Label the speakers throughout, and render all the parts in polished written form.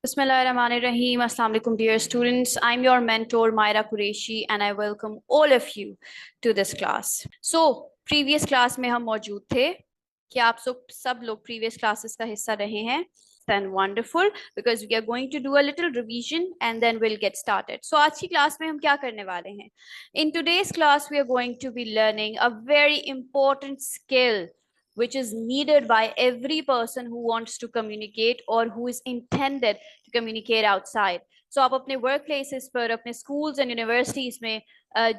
Speaker 1: Bismillahirrahmanirrahim. Assalamu alaikum, dear students. I'm your mentor, Myra Qureshi, and I welcome all of you to this class. So, previous class में हम मौजूद थे कि आप सब लोग previous classes का हिस्सा रहे हैं. Then wonderful, because we are going to do a little revision and then we'll get started. So, आज की class में हम क्या करने वाले हैं? In today's class, we are going to be learning a very important skill which is needed by every person who wants to communicate or who is intended to communicate outside. So आप अपने work places पर, अपने schools and universities में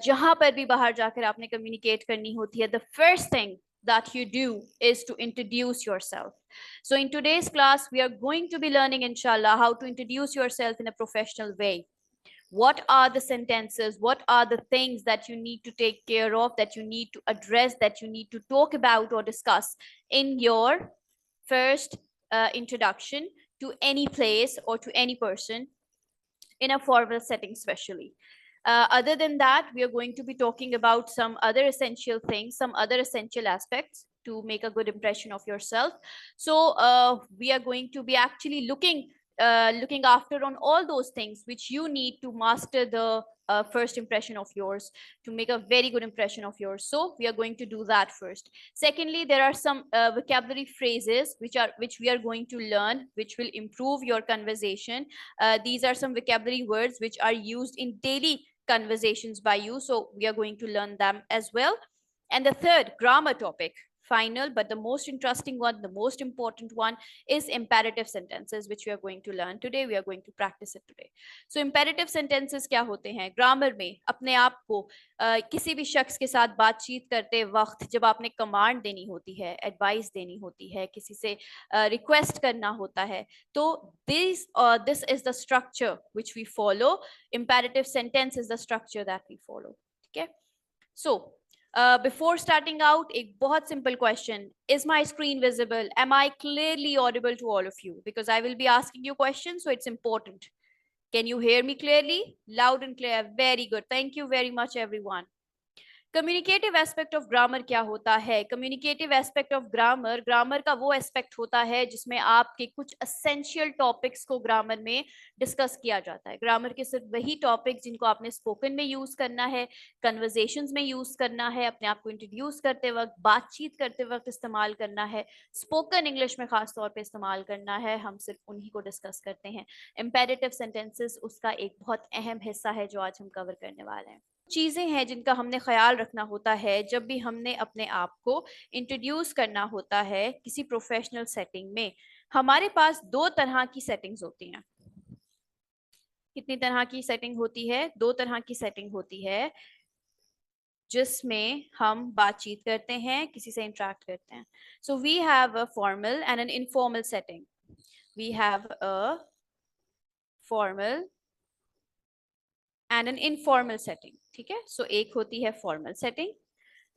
Speaker 1: जहां पर भी बाहर जाकर आपने communicate करनी होती है, the first thing that you do is to introduce yourself. So in today's class, we are going to be learning, inshallah, how to introduce yourself in a professional way. What are the sentences, what are the things that you need to take care of, that you need to address, that you need to talk about or discuss in your first introduction to any place or to any person in a formal setting especially. Other than that, we are going to be talking about some other essential things, some other essential aspects to make a good impression of yourself. So we are going to be actually looking after on all those things which you need to master the first impression of yours, to make a very good impression of yours. So we are going to do that first. Secondly, there are some vocabulary phrases which we are going to learn, which will improve your conversation. These are some vocabulary words which are used in daily conversations by you, so we are going to learn them as well. And the third, grammar topic, final but the most interesting one, the most important one, is imperative sentences, which we are going to learn today. We are going to practice it today. So imperative sentences क्या होते हैं? Grammar में अपने आप को किसी भी शख्स के साथ बातचीत करते वक्त जब आपने कमांड देनी होती है, एडवाइस देनी होती है, किसी से रिक्वेस्ट करना होता है, तो this is the structure which we follow. Imperative sentence is the structure that we follow. Okay, so before starting out, a बहुत simple question: is my screen visible? Am I clearly audible to all of you? Because I will be asking you questions, so it's important. Can you hear me clearly? Loud and clear. Very good. Thank you very much, everyone. Communicative aspect of grammar क्या होता है? Communicative aspect of grammar, grammar का वो aspect होता है जिसमें आपके कुछ असेंशियल टॉपिक्स को ग्रामर में डिस्कस किया जाता है. ग्रामर के सिर्फ वही टॉपिक्स जिनको आपने स्पोकन में यूज करना है, कन्वर्सेशंस में यूज करना है, अपने आप को इंट्रोड्यूस करते वक्त, बातचीत करते वक्त इस्तेमाल करना है, स्पोकन इंग्लिश में खास तौर पे इस्तेमाल करना है, हम सिर्फ उन्हीं को डिस्कस करते हैं. इंपेरेटिव सेंटेंसेस उसका एक बहुत अहम हिस्सा है जो आज हम कवर करने वाले हैं. चीजें हैं जिनका हमने ख्याल रखना होता है जब भी हमने अपने आप को इंट्रोड्यूस करना होता है किसी प्रोफेशनल सेटिंग में. हमारे पास दो तरह की सेटिंग्स होती हैं. कितनी तरह की सेटिंग होती है? दो तरह की सेटिंग होती है जिसमें हम बातचीत करते हैं, किसी से इंटरेक्ट करते हैं. So we have a formal and an informal setting. We have a formal and an informal setting. ठीक है, सो एक होती है फॉर्मल सेटिंग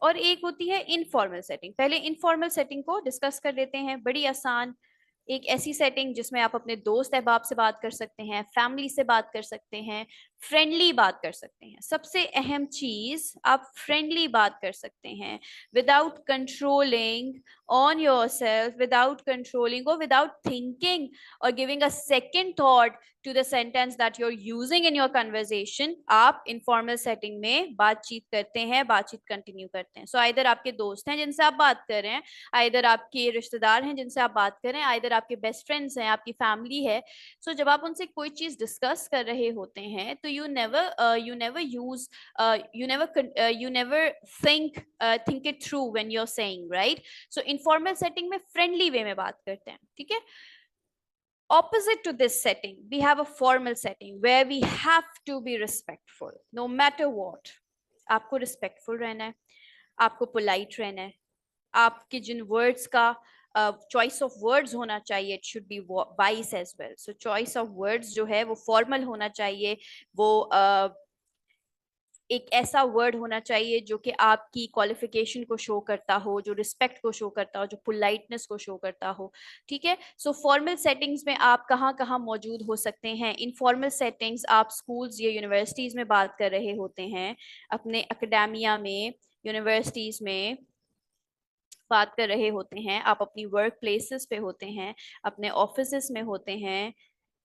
Speaker 1: और एक होती है इनफॉर्मल सेटिंग. पहले इनफॉर्मल सेटिंग को डिस्कस कर लेते हैं. बड़ी आसान, एक ऐसी सेटिंग जिसमें आप अपने दोस्त अहबाब से बात कर सकते हैं, फैमिली से बात कर सकते हैं, फ्रेंडली बात कर सकते हैं. सबसे अहम चीज, आप फ्रेंडली बात कर सकते हैं without controlling on yourself, without controlling और विदाउट थिंकिंग और giving a second thought to the sentence that you're using in your conversation. आप informal setting में बातचीत करते हैं, बातचीत कंटिन्यू करते हैं. So either आपके दोस्त हैं जिनसे आप बात कर रहे हैं, either आपके रिश्तेदार हैं जिनसे आप बात कर रहे हैं, either आपके बेस्ट फ्रेंड्स हैं, आपकी फैमिली है. So जब आप उनसे कोई चीज डिस्कस कर रहे होते हैं तो you never think it through when you're saying, right? So informal setting में friendly way में बात करते हैं. ठीक है. Opposite to this setting, we have a formal setting where we have to be respectful no matter what. आपको respectful रहना है, आपको polite रहना है, आपके जिन words का choice of words होना चाहिए, it should be wise as well. So choice of words जो है वो formal होना चाहिए, वो एक ऐसा वर्ड होना चाहिए जो कि आपकी क्वालिफिकेशन को शो करता हो, जो रिस्पेक्ट को शो करता हो, जो पोलाइटनेस को शो करता हो. ठीक है. सो फॉर्मल सेटिंग्स में आप कहाँ कहाँ मौजूद हो सकते हैं? इनफॉर्मल सेटिंग्स आप स्कूल्स या यूनिवर्सिटीज में बात कर रहे होते हैं, अपने एकेडेमिया में, यूनिवर्सिटीज में बात कर रहे होते हैं, आप अपनी वर्क प्लेसेस पे होते हैं, अपने ऑफिसेस में होते हैं,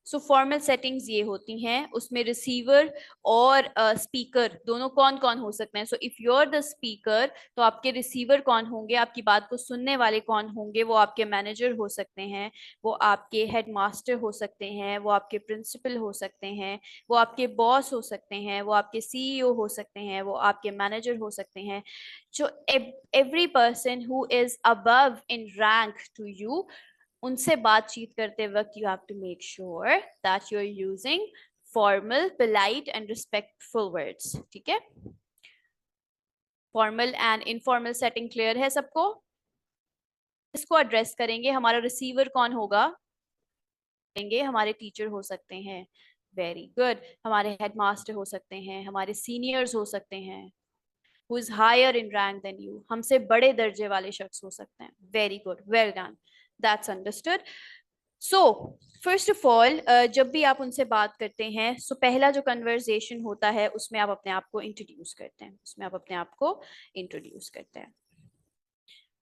Speaker 1: सो फॉर्मल सेटिंग्स ये होती हैं, उसमें रिसीवर और स्पीकर दोनों कौन कौन हो सकते हैं. So if you are the speaker, तो आपके रिसीवर कौन होंगे, आपकी बात को सुनने वाले कौन होंगे, वो आपके मैनेजर हो सकते हैं, वो आपके हेड मास्टर हो सकते हैं, वो आपके प्रिंसिपल हो सकते हैं, वो आपके बॉस हो सकते हैं, वो आपके सीईओ हो सकते हैं, वो आपके मैनेजर हो सकते हैं. जो every person who is above in rank to you, उनसे बातचीत करते वक्त you have to make sure that you are using formal, polite and respectful words. ठीक है, formal and informal setting clear है सबको. इसको एड्रेस करेंगे. हमारा रिसीवर कौन होगा, हमारे टीचर हो सकते हैं. Very good. हमारे हेडमास्टर हो सकते हैं, हमारे सीनियर्स हो सकते हैं, who is higher in rank than you, हमसे बड़े दर्जे वाले शख्स हो सकते हैं. Very good, well done, that's understood. So first of all, जब भी आप उनसे बात करते हैं, सो पहला जो कन्वर्सेशन होता है उसमें आप अपने आप को इंट्रोड्यूस करते हैं.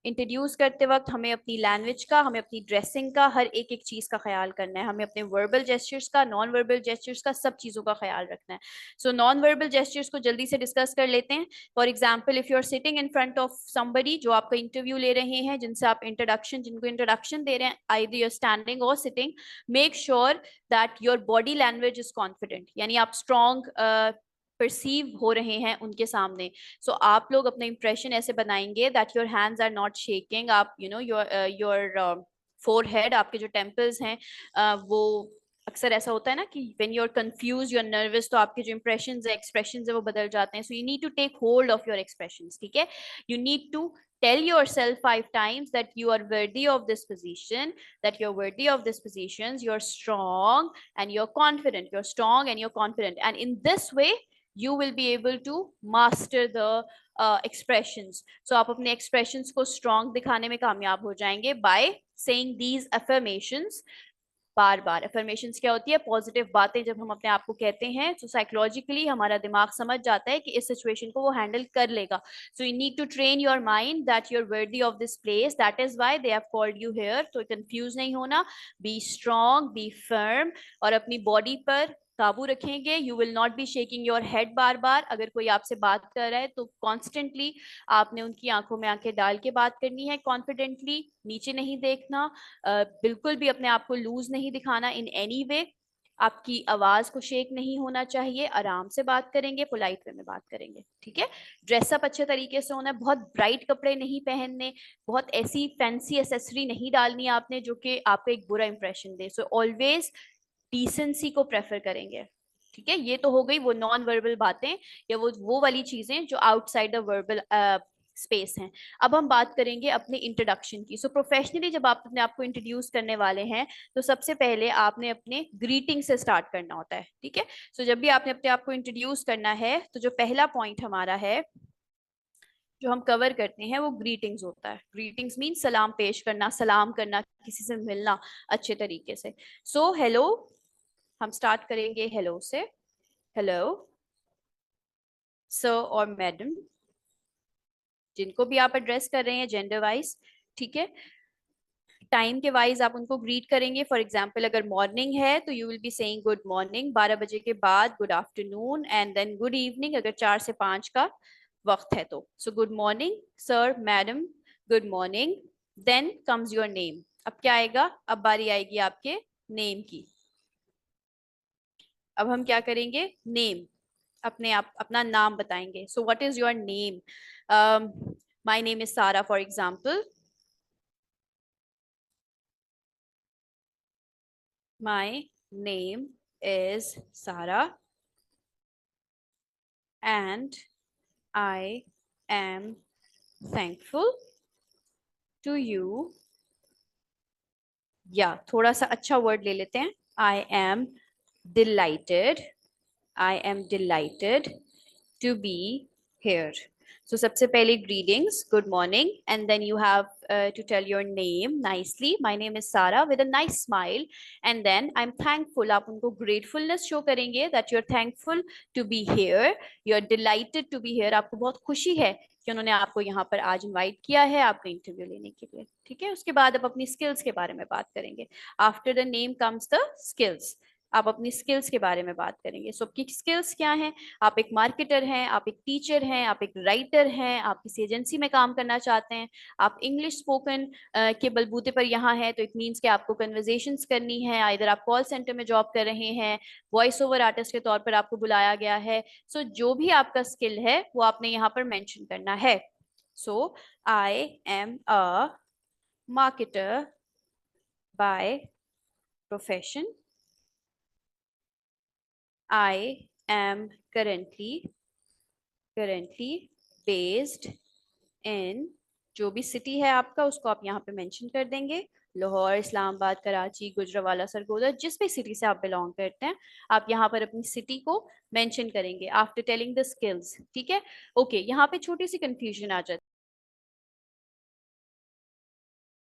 Speaker 1: इंट्रोड्यूस करते वक्त हमें अपनी लैंग्वेज का, हमें अपनी ड्रेसिंग का, हर एक एक चीज़ का ख्याल करना है. हमें अपने वर्बल जेस्चर्स का, नॉन वर्बल जेस्चर्स का, सब चीज़ों का ख्याल रखना है. सो नॉन वर्बल जेस्चर्स को जल्दी से डिस्कस कर लेते हैं. For example, if you are sitting in front of somebody, जो आपका इंटरव्यू ले रहे हैं, जिनको इंट्रोडक्शन दे रहे हैं, आइदर यू आर स्टैंडिंग और sitting, make sure that your body language is confident, यानी आप स्ट्रॉन्ग परसीव हो रहे हैं उनके सामने. सो आप लोग अपना इंप्रेशन ऐसे बनाएंगे that your hands are not shaking. आप योर फोरहेड, आपके जो टेम्पल्स हैं, वो अक्सर ऐसा होता है ना कि when you are confuse, you are nervous, तो आपके जो इंप्रेशंस है, एक्सप्रेशंस है, वो बदल जाते हैं. So you need to take hold of your expressions. ठीक है, you need to tell yourself 5 times that you are worthy of this position, that you're worthy of this positions, you're strong and you're confident, you're strong and you're confident, and in this way you will be able to master the expressions. So आप अपने expressions को strong दिखाने में कामयाब हो जाएंगे by saying these affirmations bar bar. Affirmations क्या होती है, पॉजिटिव बातें जब हम अपने आप को कहते हैं तो साइकोलॉजिकली हमारा दिमाग समझ जाता है कि इस सिचुएशन को वो हैंडल कर लेगा. So you need to train your mind that you are worthy of this place, that is why they have called you here. तो कंफ्यूज नहीं होना, बी स्ट्रॉन्ग, बी फर्म, और अपनी बॉडी पर काबू रखेंगे. You will not be shaking your head बार बार. अगर कोई आपसे बात कर रहा है तो कॉन्स्टेंटली आपने उनकी आंखों में आंखें डाल के बात करनी है, कॉन्फिडेंटली, नीचे नहीं देखना, बिल्कुल भी अपने आप को लूज नहीं दिखाना इन एनी वे. आपकी आवाज को शेक नहीं होना चाहिए. आराम से बात करेंगे, पोलाइट वे में बात करेंगे. ठीक है, ड्रेसअप अच्छे तरीके से होना है. बहुत ब्राइट कपड़े नहीं पहनने, बहुत ऐसी फैंसी एसेसरी नहीं डालनी आपने जो कि आपको एक बुरा इंप्रेशन दे. सो ऑलवेज डिसेंसी को प्रेफर करेंगे. ठीक है, ये तो हो गई वो नॉन वर्बल बातें या वो वाली चीजें जो आउटसाइड द वर्बल स्पेस हैं. अब हम बात करेंगे अपने इंट्रोडक्शन की. सो प्रोफेशनली जब आप अपने आप को इंट्रोड्यूस करने वाले हैं तो सबसे पहले आपने अपने ग्रीटिंग से स्टार्ट करना होता है. ठीक है, सो जब भी आपने अपने आप को इंट्रोड्यूस करना है तो जो पहला पॉइंट हमारा है जो हम कवर करते हैं वो ग्रीटिंग्स होता है. ग्रीटिंग्स मीन सलाम पेश करना, सलाम करना, किसी से मिलना अच्छे तरीके से. सो हेलो, हम स्टार्ट करेंगे हेलो से. हेलो सर और मैडम, जिनको भी आप एड्रेस कर रहे हैं जेंडर वाइज. ठीक है, टाइम के वाइज आप उनको ग्रीट करेंगे. फॉर एग्जाम्पल, अगर मॉर्निंग है तो you will be saying good morning. 12 बजे के बाद good afternoon, and then good evening अगर 4 से 5 का वक्त है तो. So good morning sir, madam, good morning. Then comes your name. अब क्या आएगा, अब बारी आएगी आपके नेम की. अब हम क्या करेंगे, नेम, अपने आप अपना नाम बताएंगे. So what is your name. My name is Sara for example. My name is Sara and I am thankful to you. या थोड़ा सा अच्छा वर्ड ले लेते हैं. I am delighted. I am delighted to be here. So सबसे पहले greetings, good morning, and then you have to tell your name nicely. My name is Sara with a nice smile, and then I'm thankful. आप उनको gratefulness show करेंगे that you're thankful to be here. You're delighted to be here. आपको बहुत खुशी है कि उन्होंने आपको यहाँ पर आज इनवाइट किया है आपको इंटरव्यू लेने के लिए. ठीक है, उसके बाद आप अपनी स्किल्स के बारे में बात करेंगे. After the name comes the skills. आप अपनी स्किल्स के बारे में बात करेंगे। सो आपकी स्किल्स क्या हैं? आप एक मार्केटर हैं, आप एक टीचर हैं, आप एक राइटर हैं, आप किसी एजेंसी में काम करना चाहते हैं, आप इंग्लिश स्पोकन के बलबूते पर यहाँ हैं, तो इट मीन्स कि आपको कन्वर्जेशंस करनी है। इधर आप कॉल सेंटर में जॉब कर रहे हैं, वॉइस ओवर आर्टिस्ट के तौर पर आपको बुलाया गया है। सो जो भी आपका स्किल है वो आपने यहाँ पर मेंशन करना है। So I am a marketer by profession. I am currently based in, जो भी सिटी है आपका उसको आप यहाँ पे मेंशन कर देंगे। लाहौर, इस्लामाबाद, कराची, गुजरावाला, सरगोदा, जिस भी सिटी से आप बिलोंग करते हैं आप यहाँ पर अपनी सिटी को मेंशन करेंगे आफ्टर टेलिंग द स्किल्स। ठीक है, ओके। यहाँ पे छोटी सी कंफ्यूजन आ जाती है।